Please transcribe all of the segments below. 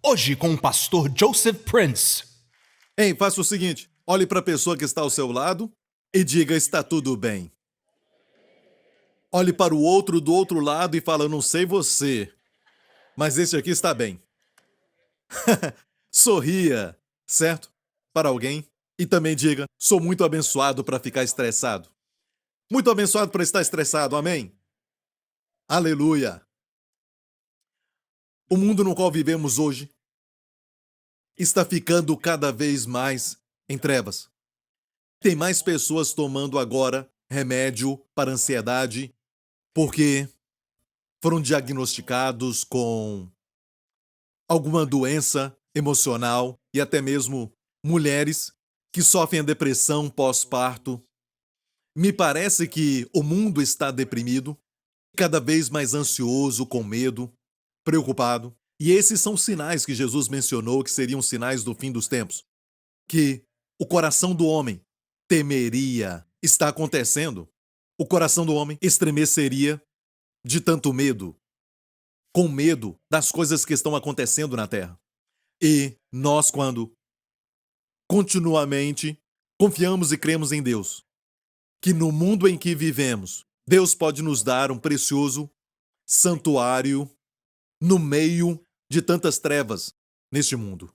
Hoje com o pastor Joseph Prince. Ei, faça o seguinte, olhe para a pessoa que está ao seu lado e diga, está tudo bem. Olhe para o outro do outro lado e fala, eu não sei você, mas esse aqui está bem. Sorria, certo? Para alguém. E também diga, sou muito abençoado para ficar estressado. Muito abençoado para estar estressado, amém? Aleluia! O mundo no qual vivemos hoje está ficando cada vez mais em trevas. Tem mais pessoas tomando agora remédio para ansiedade porque foram diagnosticados com alguma doença emocional e até mesmo mulheres que sofrem a depressão pós-parto. Me parece que o mundo está deprimido, cada vez mais ansioso, com medo, preocupado. E esses são sinais que Jesus mencionou que seriam sinais do fim dos tempos. Que o coração do homem temeria. Está acontecendo. O coração do homem estremeceria de tanto medo, com medo das coisas que estão acontecendo na Terra. E nós, quando continuamente confiamos e cremos em Deus, que no mundo em que vivemos, Deus pode nos dar um precioso santuário no meio de tantas trevas neste mundo.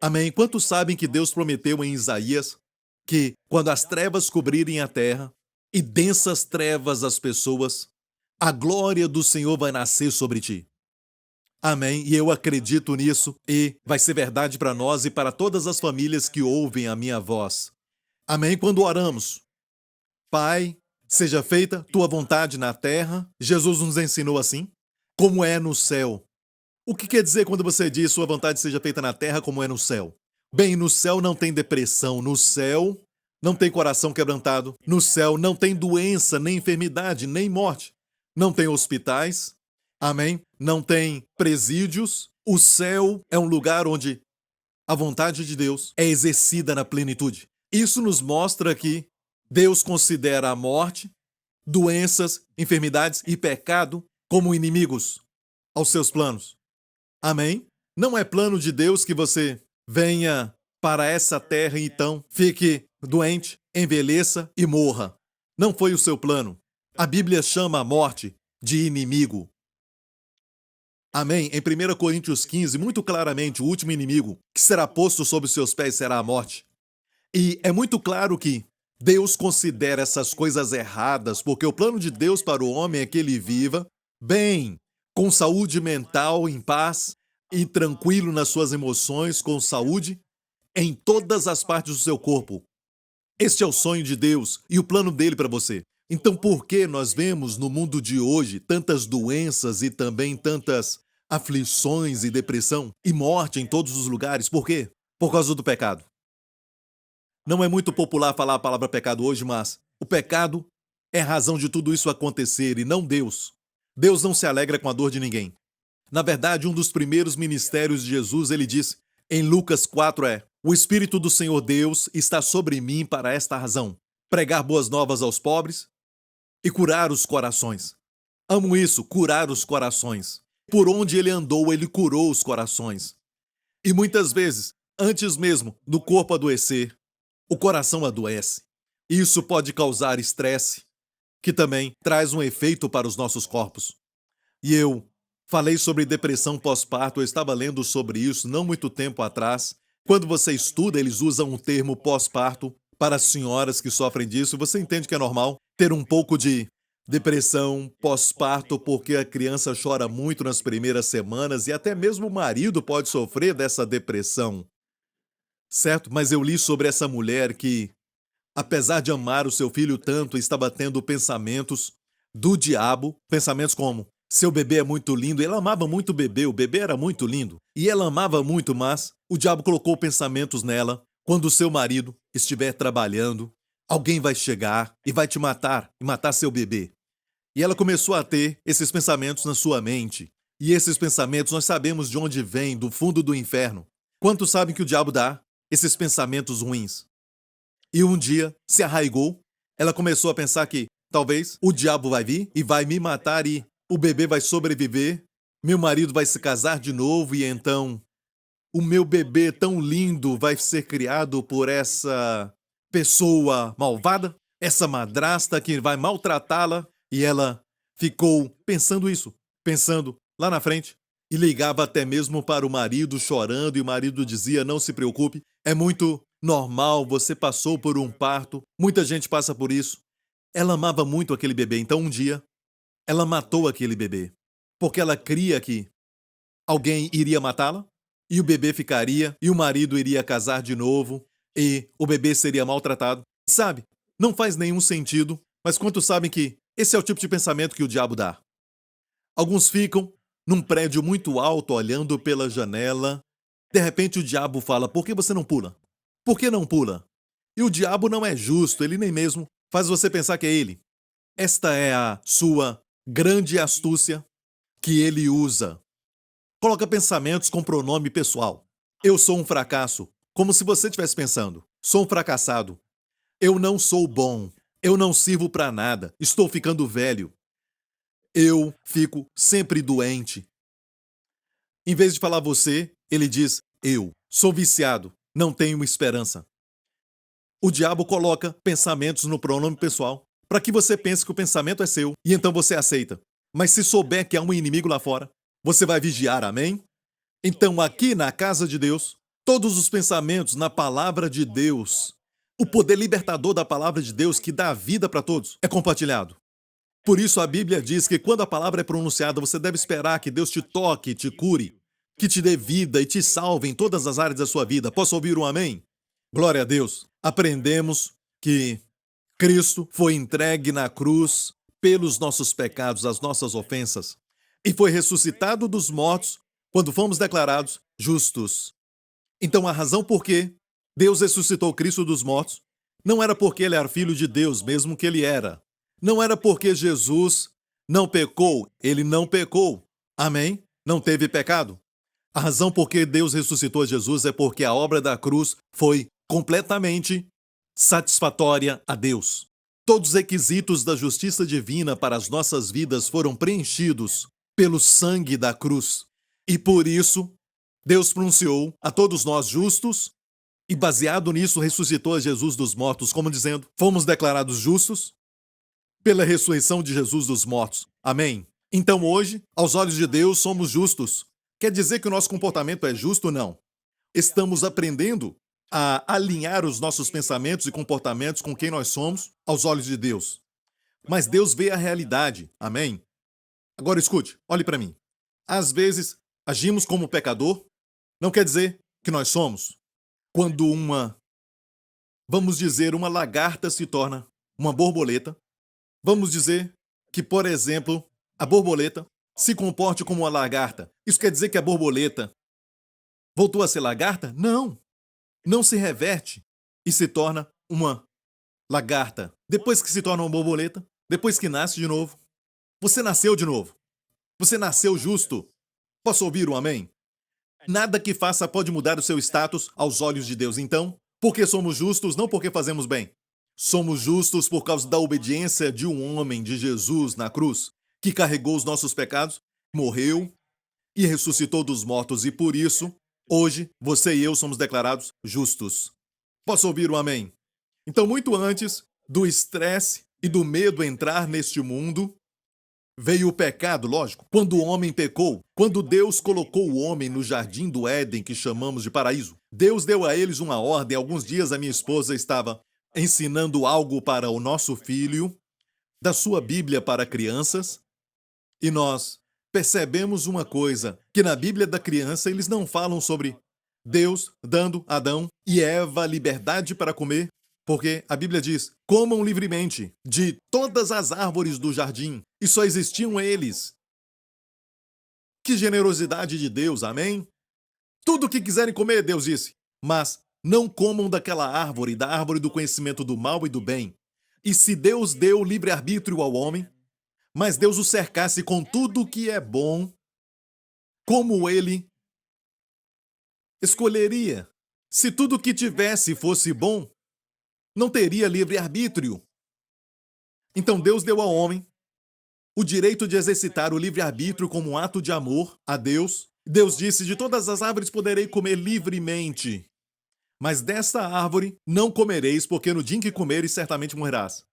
Amém? Quantos sabem que Deus prometeu em Isaías que quando as trevas cobrirem a terra e densas trevas as pessoas, a glória do Senhor vai nascer sobre ti. Amém? E eu acredito nisso e vai ser verdade para nós e para todas as famílias que ouvem a minha voz. Amém? Quando oramos, Pai, seja feita tua vontade na terra. Jesus nos ensinou assim, como é no céu. O que quer dizer quando você diz sua vontade seja feita na terra como é no céu? Bem, no céu não tem depressão, no céu não tem coração quebrantado, no céu não tem doença, nem enfermidade, nem morte. Não tem hospitais, amém? Não tem presídios. O céu é um lugar onde a vontade de Deus é exercida na plenitude. Isso nos mostra que Deus considera a morte, doenças, enfermidades e pecado como inimigos aos seus planos. Amém? Não é plano de Deus que você venha para essa terra e então fique doente, envelheça e morra. Não foi o seu plano. A Bíblia chama a morte de inimigo. Amém? Em 1 Coríntios 15, muito claramente, o último inimigo que será posto sob os seus pés será a morte. E é muito claro que Deus considera essas coisas erradas, porque o plano de Deus para o homem é que ele viva bem, com saúde mental, em paz e tranquilo nas suas emoções, com saúde em todas as partes do seu corpo. Este é o sonho de Deus e o plano dele para você. Então, por que nós vemos no mundo de hoje tantas doenças e também tantas aflições e depressão e morte em todos os lugares? Por quê? Por causa do pecado. Não é muito popular falar a palavra pecado hoje, mas o pecado é a razão de tudo isso acontecer e não Deus. Deus não se alegra com a dor de ninguém. Na verdade, um dos primeiros ministérios de Jesus, ele diz em Lucas 4 o Espírito do Senhor Deus está sobre mim para esta razão, pregar boas novas aos pobres e curar os corações. Amo isso, curar os corações. Por onde ele andou, ele curou os corações. E muitas vezes, antes mesmo do corpo adoecer, o coração adoece. Isso pode causar estresse, que também traz um efeito para os nossos corpos. E eu falei sobre depressão pós-parto, eu estava lendo sobre isso não muito tempo atrás. Quando você estuda, eles usam o termo pós-parto para as senhoras que sofrem disso. Você entende que é normal ter um pouco de depressão pós-parto porque a criança chora muito nas primeiras semanas e até mesmo o marido pode sofrer dessa depressão. Certo? Mas eu li sobre essa mulher que, apesar de amar o seu filho tanto, estava tendo pensamentos do diabo, pensamentos como seu bebê é muito lindo. Ela amava muito o bebê era muito lindo. E ela amava muito, mas o diabo colocou pensamentos nela. Quando o seu marido estiver trabalhando, alguém vai chegar e vai te matar, e matar seu bebê. E ela começou a ter esses pensamentos na sua mente. E esses pensamentos nós sabemos de onde vêm, do fundo do inferno. Quantos sabem que o diabo dá esses pensamentos ruins? E um dia se arraigou, ela começou a pensar que talvez o diabo vai vir e vai me matar e o bebê vai sobreviver, meu marido vai se casar de novo e então o meu bebê tão lindo vai ser criado por essa pessoa malvada? Essa madrasta que vai maltratá-la? E ela ficou pensando isso, pensando lá na frente. E ligava até mesmo para o marido chorando, e o marido dizia: não se preocupe, é muito normal, você passou por um parto, muita gente passa por isso. Ela amava muito aquele bebê, então um dia ela matou aquele bebê, porque ela cria que alguém iria matá-la, e o bebê ficaria, e o marido iria casar de novo, e o bebê seria maltratado. Sabe, não faz nenhum sentido, mas quantos sabem que esse é o tipo de pensamento que o diabo dá? Alguns ficam num prédio muito alto, olhando pela janela. De repente o diabo fala: por que você não pula? Por que não pula? E o diabo não é justo, ele nem mesmo faz você pensar que é ele. Esta é a sua grande astúcia que ele usa. Coloca pensamentos com pronome pessoal. Eu sou um fracasso, como se você estivesse pensando: sou um fracassado. Eu não sou bom. Eu não sirvo para nada. Estou ficando velho. Eu fico sempre doente. Em vez de falar você, ele diz: eu sou viciado, não tenho esperança. O diabo coloca pensamentos no pronome pessoal para que você pense que o pensamento é seu e então você aceita. Mas se souber que há um inimigo lá fora, você vai vigiar, amém? Então, aqui na casa de Deus, todos os pensamentos na palavra de Deus, o poder libertador da palavra de Deus que dá vida para todos, é compartilhado. Por isso a Bíblia diz que quando a palavra é pronunciada, você deve esperar que Deus te toque, te cure, que te dê vida e te salve em todas as áreas da sua vida. Posso ouvir um amém? Glória a Deus. Aprendemos que Cristo foi entregue na cruz pelos nossos pecados, as nossas ofensas, e foi ressuscitado dos mortos quando fomos declarados justos. Então a razão por que Deus ressuscitou Cristo dos mortos não era porque ele era filho de Deus, mesmo que ele era. Não era porque Jesus não pecou, ele não pecou. Amém? Não teve pecado. A razão por que Deus ressuscitou Jesus é porque a obra da cruz foi completamente satisfatória a Deus. Todos os requisitos da justiça divina para as nossas vidas foram preenchidos pelo sangue da cruz. E por isso, Deus pronunciou a todos nós justos e, baseado nisso, ressuscitou a Jesus dos mortos, como dizendo: fomos declarados justos pela ressurreição de Jesus dos mortos. Amém? Então hoje, aos olhos de Deus, somos justos. Quer dizer que o nosso comportamento é justo? Não. Estamos aprendendo a alinhar os nossos pensamentos e comportamentos com quem nós somos aos olhos de Deus. Mas Deus vê a realidade. Amém? Agora escute, olhe para mim. Às vezes, agimos como pecador, não quer dizer que nós somos. Quando vamos dizer, uma lagarta se torna uma borboleta, vamos dizer que, por exemplo, a borboleta se comporte como uma lagarta. Isso quer dizer que a borboleta voltou a ser lagarta? Não. Não se reverte e se torna uma lagarta. Depois que se torna uma borboleta, depois que nasce de novo, você nasceu de novo. Você nasceu justo. Posso ouvir um amém? Nada que faça pode mudar o seu status aos olhos de Deus. Então, porque somos justos, não porque fazemos bem. Somos justos por causa da obediência de um homem, de Jesus, na cruz, que carregou os nossos pecados, morreu e ressuscitou dos mortos. E por isso, hoje, você e eu somos declarados justos. Posso ouvir um amém? Então, muito antes do estresse e do medo entrar neste mundo, veio o pecado, lógico. Quando o homem pecou, quando Deus colocou o homem no jardim do Éden, que chamamos de paraíso, Deus deu a eles uma ordem. Alguns dias a minha esposa estava ensinando algo para o nosso filho, da sua Bíblia para crianças, e nós percebemos uma coisa, que na Bíblia da criança eles não falam sobre Deus dando a Adão e Eva liberdade para comer, porque a Bíblia diz: comam livremente de todas as árvores do jardim, e só existiam eles. Que generosidade de Deus, amém? Tudo o que quiserem comer, Deus disse, mas não comam daquela árvore, da árvore do conhecimento do mal e do bem. E se Deus deu livre-arbítrio ao homem, mas Deus o cercasse com tudo o que é bom, como ele escolheria? Se tudo o que tivesse fosse bom, não teria livre-arbítrio. Então Deus deu ao homem o direito de exercitar o livre-arbítrio como um ato de amor a Deus. Deus disse: de todas as árvores poderei comer livremente, mas desta árvore não comereis, porque no dia em que comeres certamente morrerás.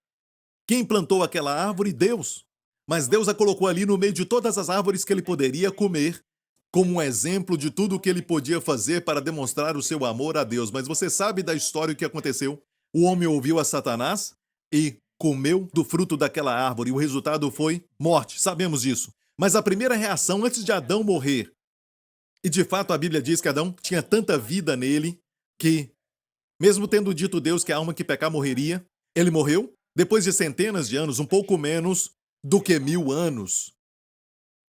Quem plantou aquela árvore? Deus. Mas Deus a colocou ali no meio de todas as árvores que ele poderia comer, como um exemplo de tudo o que ele podia fazer para demonstrar o seu amor a Deus. Mas você sabe da história o que aconteceu? O homem ouviu a Satanás e comeu do fruto daquela árvore. O resultado foi morte, sabemos disso. Mas a primeira reação antes de Adão morrer, e de fato a Bíblia diz que Adão tinha tanta vida nele que, mesmo tendo dito Deus que a alma que pecar morreria, ele morreu depois de centenas de anos, um pouco menos do que 1000 anos.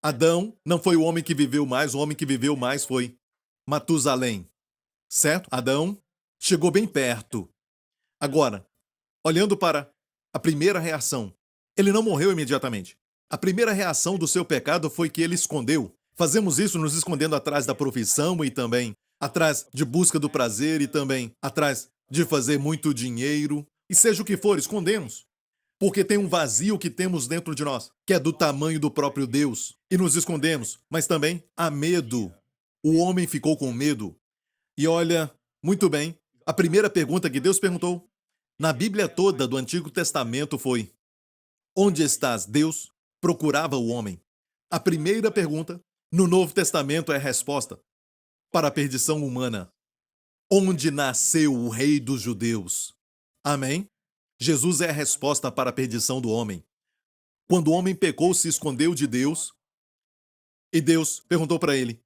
Adão não foi o homem que viveu mais, o homem que viveu mais foi Matusalém. Certo? Adão chegou bem perto. Agora, olhando para a primeira reação, ele não morreu imediatamente. A primeira reação do seu pecado foi que ele escondeu. Fazemos isso nos escondendo atrás da profissão e também atrás de busca do prazer e também atrás de fazer muito dinheiro. E seja o que for, escondemos. Porque tem um vazio que temos dentro de nós, que é do tamanho do próprio Deus. E nos escondemos, mas também há medo. O homem ficou com medo. E olha, muito bem, a primeira pergunta que Deus perguntou na Bíblia toda do Antigo Testamento foi: onde estás? Deus procurava o homem. A primeira pergunta no Novo Testamento é a resposta para a perdição humana. Onde nasceu o Rei dos Judeus? Amém? Jesus é a resposta para a perdição do homem. Quando o homem pecou, se escondeu de Deus, e Deus perguntou para ele: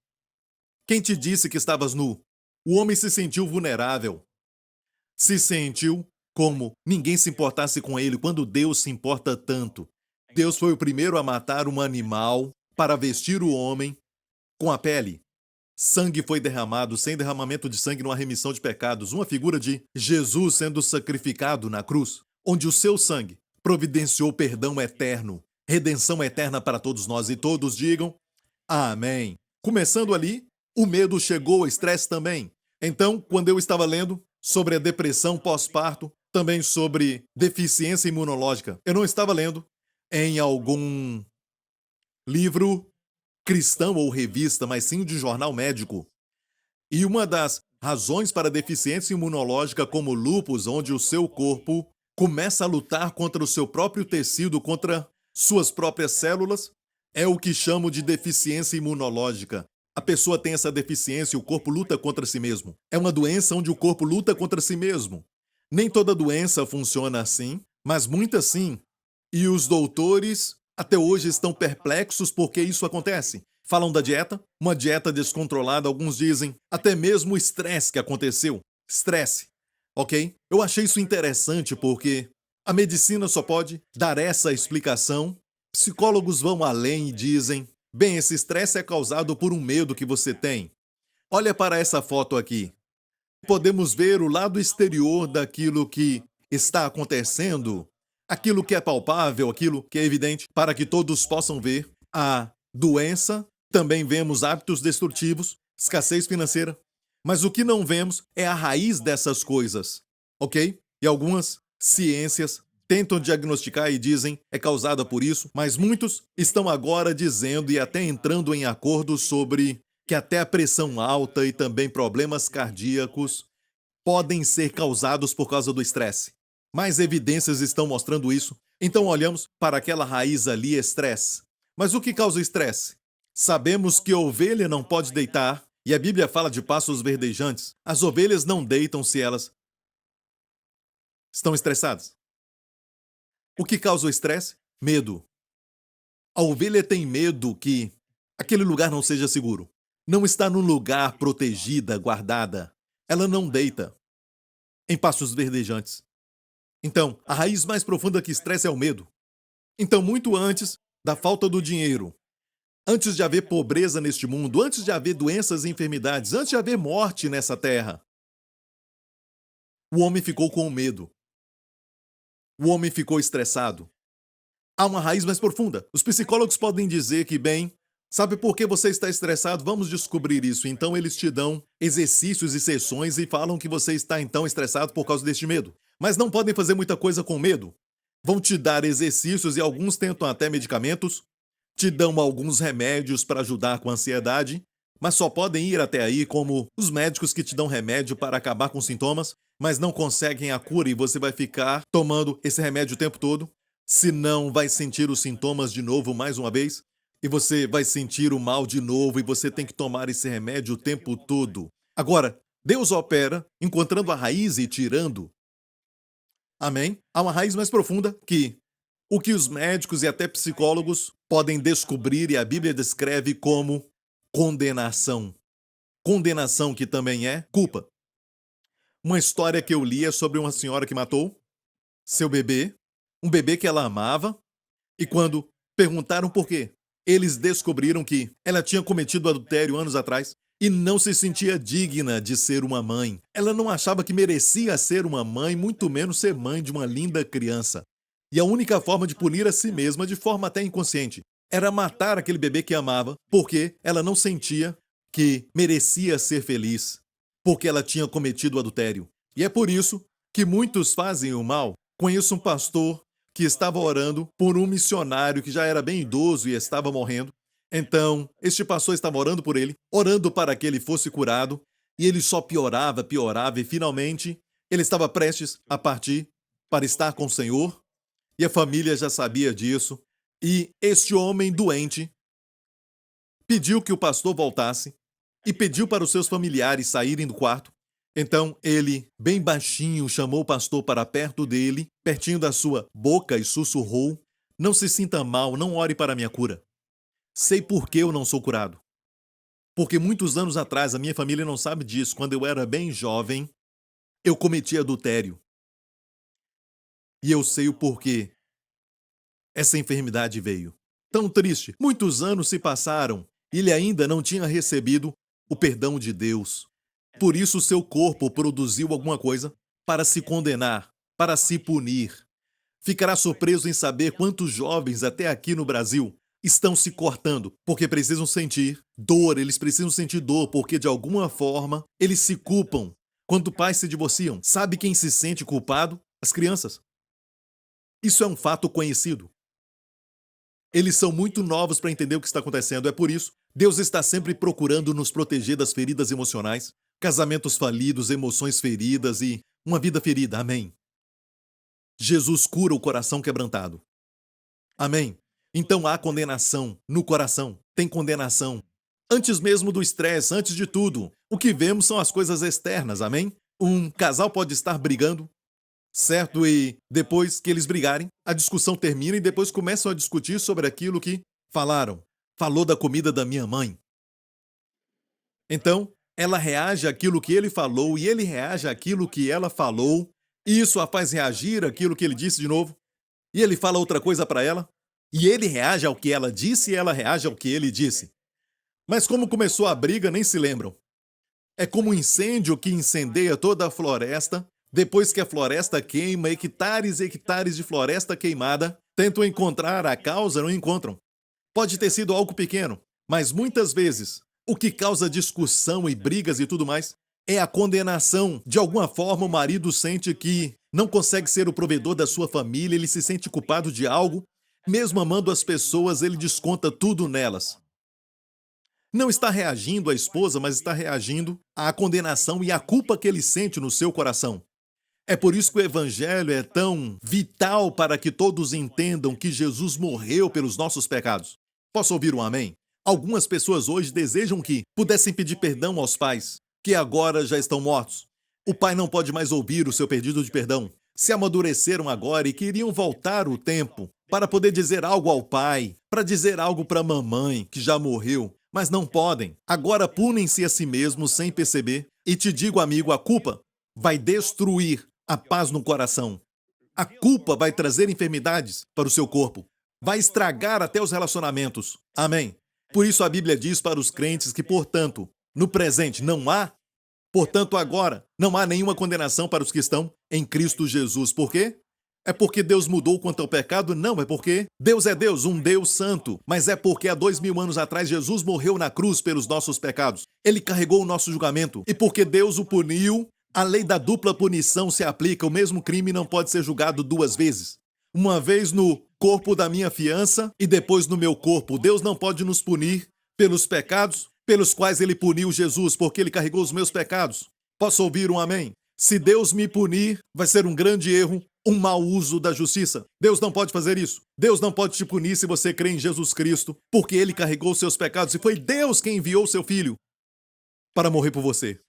quem te disse que estavas nu? O homem se sentiu vulnerável. Se sentiu como ninguém se importasse com ele, quando Deus se importa tanto. Deus foi o primeiro a matar um animal para vestir o homem com a pele. Sangue foi derramado, sem derramamento de sangue não há remissão de pecados. Uma figura de Jesus sendo sacrificado na cruz, onde o seu sangue providenciou perdão eterno, redenção eterna para todos nós. E todos digam amém. Começando ali, o medo chegou, o estresse também. Então, quando eu estava lendo sobre a depressão pós-parto, também sobre deficiência imunológica, eu não estava lendo em algum livro cristão ou revista, mas sim de jornal médico. E uma das razões para a deficiência imunológica, como lúpus, onde o seu corpo começa a lutar contra o seu próprio tecido, contra suas próprias células, é o que chamo de deficiência imunológica. A pessoa tem essa deficiência e o corpo luta contra si mesmo. É uma doença onde o corpo luta contra si mesmo. Nem toda doença funciona assim, mas muitas sim. E os doutores até hoje estão perplexos porque isso acontece. Falam da dieta, uma dieta descontrolada, alguns dizem até mesmo o estresse que aconteceu. Estresse, ok? Eu achei isso interessante porque a medicina só pode dar essa explicação. Psicólogos vão além e dizem: bem, esse estresse é causado por um medo que você tem. Olha para essa foto aqui. Podemos ver o lado exterior daquilo que está acontecendo, aquilo que é palpável, aquilo que é evidente, para que todos possam ver a doença. Também vemos hábitos destrutivos, escassez financeira. Mas o que não vemos é a raiz dessas coisas, ok? E algumas ciências tentam diagnosticar e dizem é causada por isso, mas muitos estão agora dizendo e até entrando em acordo sobre que até a pressão alta e também problemas cardíacos podem ser causados por causa do estresse. Mais evidências estão mostrando isso. Então olhamos para aquela raiz ali, estresse. Mas o que causa o estresse? Sabemos que a ovelha não pode deitar, e a Bíblia fala de pastos verdejantes. As ovelhas não deitam se elas estão estressadas. O que causa o estresse? Medo. A ovelha tem medo que aquele lugar não seja seguro. Não está num lugar protegida, guardada. Ela não deita em pastos verdejantes. Então, a raiz mais profunda que estresse é o medo. Então, muito antes da falta do dinheiro, antes de haver pobreza neste mundo, antes de haver doenças e enfermidades, antes de haver morte nessa terra, o homem ficou com medo. O homem ficou estressado. Há uma raiz mais profunda. Os psicólogos podem dizer que, bem, sabe por que você está estressado? Vamos descobrir isso. Então eles te dão exercícios e sessões e falam que você está então estressado por causa deste medo. Mas não podem fazer muita coisa com medo. Vão te dar exercícios e alguns tentam até medicamentos, te dão alguns remédios para ajudar com a ansiedade, mas só podem ir até aí como os médicos que te dão remédio para acabar com sintomas, mas não conseguem a cura e você vai ficar tomando esse remédio o tempo todo. Se não, vai sentir os sintomas de novo mais uma vez e você vai sentir o mal de novo e você tem que tomar esse remédio o tempo todo. Agora, Deus opera encontrando a raiz e tirando. Amém? Há uma raiz mais profunda que o que os médicos e até psicólogos podem descobrir e a Bíblia descreve como condenação. Condenação que também é culpa. Uma história que eu li é sobre uma senhora que matou seu bebê, um bebê que ela amava, e quando perguntaram por quê, eles descobriram que ela tinha cometido adultério anos atrás e não se sentia digna de ser uma mãe. Ela não achava que merecia ser uma mãe, muito menos ser mãe de uma linda criança. E a única forma de punir a si mesma, de forma até inconsciente, era matar aquele bebê que amava, porque ela não sentia que merecia ser feliz, porque ela tinha cometido adultério. E é por isso que muitos fazem o mal. Conheço um pastor que estava orando por um missionário que já era bem idoso e estava morrendo. Então, este pastor estava orando por ele, orando para que ele fosse curado, e ele só piorava, piorava, e finalmente ele estava prestes a partir para estar com o Senhor, e a família já sabia disso, e este homem doente pediu que o pastor voltasse e pediu para os seus familiares saírem do quarto. Então ele, bem baixinho, chamou o pastor para perto dele, pertinho da sua boca e sussurrou: "Não se sinta mal, não ore para a minha cura. Sei por que eu não sou curado. Porque muitos anos atrás, a minha família não sabe disso, quando eu era bem jovem, eu cometi adultério. E eu sei o porquê essa enfermidade veio. Tão triste. Muitos anos se passaram e ele ainda não tinha recebido o perdão de Deus. Por isso seu corpo produziu alguma coisa para se condenar, para se punir. Ficará surpreso em saber quantos jovens até aqui no Brasil estão se cortando porque precisam sentir dor, eles precisam sentir dor porque de alguma forma eles se culpam. Quando pais se divorciam, sabe quem se sente culpado? As crianças. Isso é um fato conhecido. Eles são muito novos para entender o que está acontecendo. É por isso, Deus está sempre procurando nos proteger das feridas emocionais, casamentos falidos, emoções feridas e uma vida ferida. Amém. Jesus cura o coração quebrantado. Amém. Então há condenação no coração. Tem condenação. Antes mesmo do estresse, antes de tudo, o que vemos são as coisas externas. Amém? Um casal pode estar brigando, certo? E depois que eles brigarem, a discussão termina e depois começam a discutir sobre aquilo que falaram. Falou da comida da minha mãe. Então, ela reage àquilo que ele falou e ele reage àquilo que ela falou. E isso a faz reagir àquilo que ele disse de novo. E ele fala outra coisa para ela. E ele reage ao que ela disse e ela reage ao que ele disse. Mas como começou a briga, nem se lembram. É como um incêndio que incendeia toda a floresta. Depois que a floresta queima, hectares e hectares de floresta queimada, tentam encontrar a causa, não encontram. Pode ter sido algo pequeno, mas muitas vezes o que causa discussão e brigas e tudo mais é a condenação. De alguma forma, o marido sente que não consegue ser o provedor da sua família, ele se sente culpado de algo. Mesmo amando as pessoas, ele desconta tudo nelas. Não está reagindo à esposa, mas está reagindo à condenação e à culpa que ele sente no seu coração. É por isso que o evangelho é tão vital para que todos entendam que Jesus morreu pelos nossos pecados. Posso ouvir um amém? Algumas pessoas hoje desejam que pudessem pedir perdão aos pais, que agora já estão mortos. O pai não pode mais ouvir o seu pedido de perdão. Se amadureceram agora e queriam voltar o tempo para poder dizer algo ao pai, para dizer algo para a mamãe, que já morreu, mas não podem. Agora punem-se a si mesmos sem perceber. E te digo, amigo, a culpa vai destruir a paz no coração. A culpa vai trazer enfermidades para o seu corpo. Vai estragar até os relacionamentos. Amém? Por isso a Bíblia diz para os crentes que, portanto, no presente não há, portanto agora, não há nenhuma condenação para os que estão em Cristo Jesus. Por quê? É porque Deus mudou quanto ao pecado? Não, é porque Deus é Deus, um Deus santo. Mas é porque há 2000 anos atrás Jesus morreu na cruz pelos nossos pecados. Ele carregou o nosso julgamento. E porque Deus o puniu, a lei da dupla punição se aplica. O mesmo crime não pode ser julgado duas vezes. Uma vez no corpo da minha fiança e depois no meu corpo. Deus não pode nos punir pelos pecados, pelos quais ele puniu Jesus, porque ele carregou os meus pecados. Posso ouvir um amém? Se Deus me punir, vai ser um grande erro, um mau uso da justiça. Deus não pode fazer isso. Deus não pode te punir se você crê em Jesus Cristo, porque ele carregou os seus pecados e foi Deus quem enviou seu filho para morrer por você.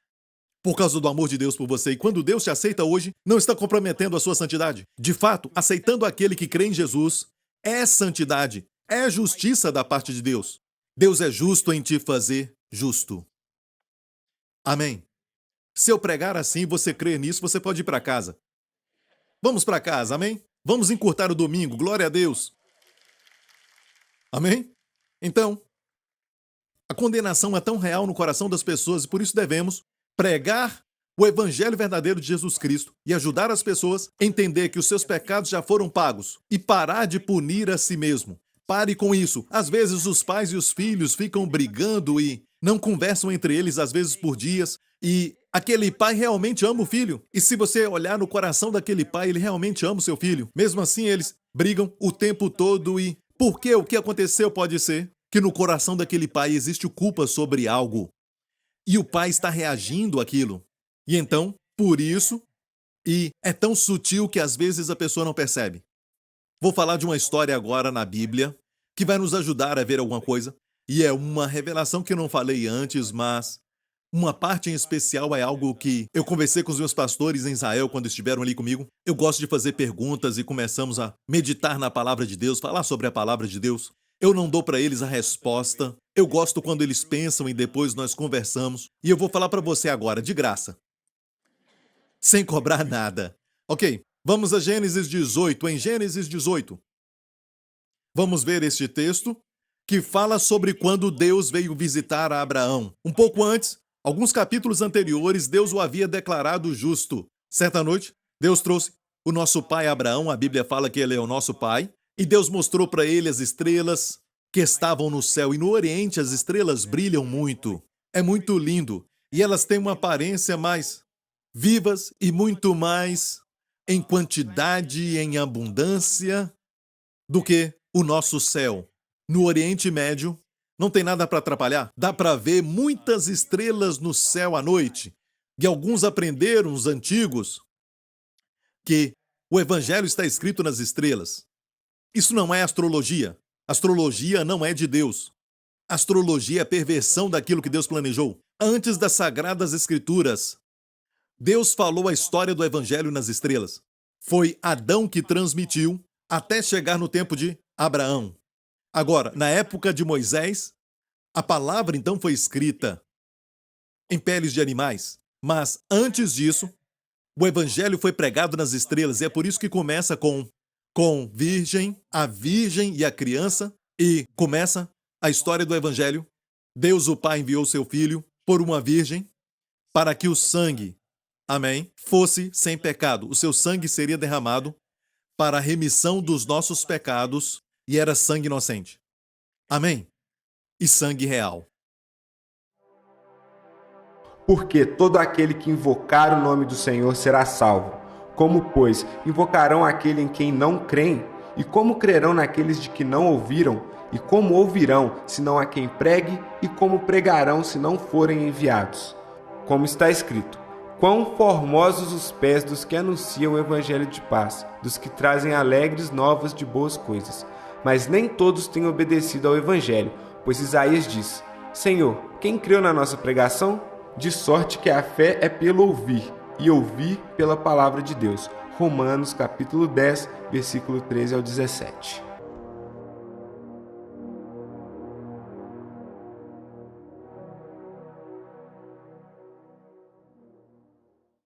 Por causa do amor de Deus por você. E quando Deus te aceita hoje, não está comprometendo a sua santidade. De fato, aceitando aquele que crê em Jesus é santidade, é justiça da parte de Deus. Deus é justo em te fazer justo. Amém. Se eu pregar assim e você crer nisso, você pode ir para casa. Vamos para casa, amém? Vamos encurtar o domingo, glória a Deus. Amém? Então, a condenação é tão real no coração das pessoas e por isso devemos pregar o evangelho verdadeiro de Jesus Cristo e ajudar as pessoas a entender que os seus pecados já foram pagos e parar de punir a si mesmo. Pare com isso. Às vezes os pais e os filhos ficam brigando e não conversam entre eles, às vezes por dias, e aquele pai realmente ama o filho. E se você olhar no coração daquele pai, ele realmente ama o seu filho. Mesmo assim, eles brigam o tempo todo e por quê? O que aconteceu pode ser que no coração daquele pai existe culpa sobre algo. E o pai está reagindo àquilo. E então, por isso, e é tão sutil que às vezes a pessoa não percebe. Vou falar de uma história agora na Bíblia que vai nos ajudar a ver alguma coisa. E é uma revelação que eu não falei antes, mas uma parte em especial é algo que eu conversei com os meus pastores em Israel quando estiveram ali comigo. Eu gosto de fazer perguntas e começamos a meditar na palavra de Deus, falar sobre a palavra de Deus. Eu não dou para eles a resposta. Eu gosto quando eles pensam e depois nós conversamos. E eu vou falar para você agora, de graça. Sem cobrar nada. Ok, vamos a Gênesis 18. Em Gênesis 18, vamos ver este texto que fala sobre quando Deus veio visitar a Abraão. Um pouco antes, alguns capítulos anteriores, Deus o havia declarado justo. Certa noite, Deus trouxe o nosso pai Abraão. A Bíblia fala que ele é o nosso pai. E Deus mostrou para ele as estrelas que estavam no céu. E no Oriente as estrelas brilham muito. É muito lindo. E elas têm uma aparência mais vivas e muito mais em quantidade e em abundância do que o nosso céu. No Oriente Médio, não tem nada para atrapalhar. Dá para ver muitas estrelas no céu à noite. E alguns aprenderam, os antigos, que o Evangelho está escrito nas estrelas. Isso não é astrologia. Astrologia não é de Deus. Astrologia é perversão daquilo que Deus planejou. Antes das Sagradas Escrituras, Deus falou a história do Evangelho nas estrelas. Foi Adão que transmitiu até chegar no tempo de Abraão. Agora, na época de Moisés, a palavra então foi escrita em peles de animais. Mas antes disso, o Evangelho foi pregado nas estrelas. E é por isso que começa com virgem, a virgem e a criança. E começa a história do Evangelho. Deus o Pai enviou seu Filho por uma virgem para que o sangue, amém, fosse sem pecado. O seu sangue seria derramado para a remissão dos nossos pecados e era sangue inocente. Amém? E sangue real. Porque todo aquele que invocar o nome do Senhor será salvo. Como, pois, invocarão aquele em quem não creem? E como crerão naqueles de que não ouviram? E como ouvirão, se não há quem pregue? E como pregarão, se não forem enviados? Como está escrito: quão formosos os pés dos que anunciam o evangelho de paz, dos que trazem alegres novas de boas coisas. Mas nem todos têm obedecido ao evangelho, pois Isaías diz: Senhor, quem creu na nossa pregação? De sorte que a fé é pelo ouvir, e ouvir pela palavra de Deus. Romanos capítulo 10, versículo 13 ao 17.